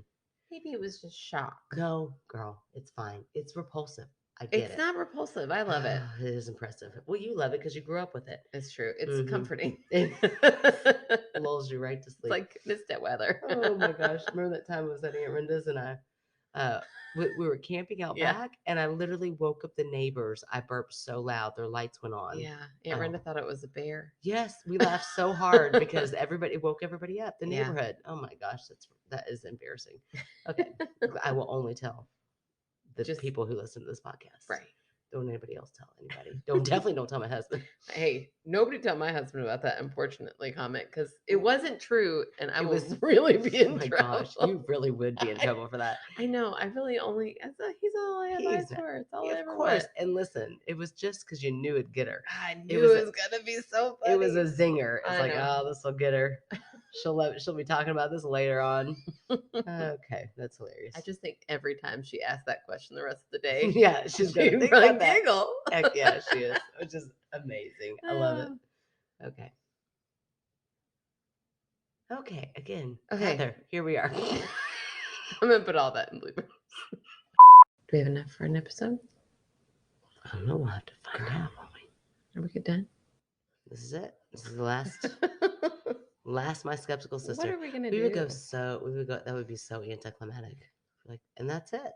Maybe it was just shock. No, girl, it's fine. It's repulsive. I get It's it. not repulsive. I love it. It is impressive. Well, you love it because you grew up with it. It's true. It's Mhm. comforting. It lulls you right to It's sleep. like Miss Detweiler. Oh my gosh! Remember that time I was at Aunt Renda's and we were camping out Yeah. back, and I literally woke up the neighbors. I burped so loud, their lights went on. Yeah. Aunt Brenda thought it was a bear. Yes, we laughed so hard because it woke everybody up. The Yeah. neighborhood. Oh my gosh, that is embarrassing. Okay, I will only tell the Just- people who listen to this podcast. Right. Don't anybody else tell anybody. Definitely don't tell my husband. Hey, nobody tell my husband about that unfortunately comment because it wasn't true and I It will was- really be in Oh my trouble. gosh, you really would be in trouble for that. I know. I really only he's all I have eyes He's- for. It's all Yeah, I of ever course. want. And listen, it was just because you knew it'd get her. I knew it was gonna be so funny. It was a zinger. It's I like, know. "Oh, this will get her. She'll be talking about this later on." Okay, that's hilarious. I just think every time she asks that question the rest of the day, Yeah, she's gonna she'd think probably about that. giggle. Heck yeah, she is, which is amazing. I love it. Ah. Okay. Okay, again, Okay. Heather, here we are. I'm gonna put all that in bloopers. Do we have enough for an episode? I don't know. We'll have to find out, won't we? Are we good done? This is it. This is the last my skeptical sister. What are we gonna We do? would go. That would be so anticlimactic. Like, and that's it.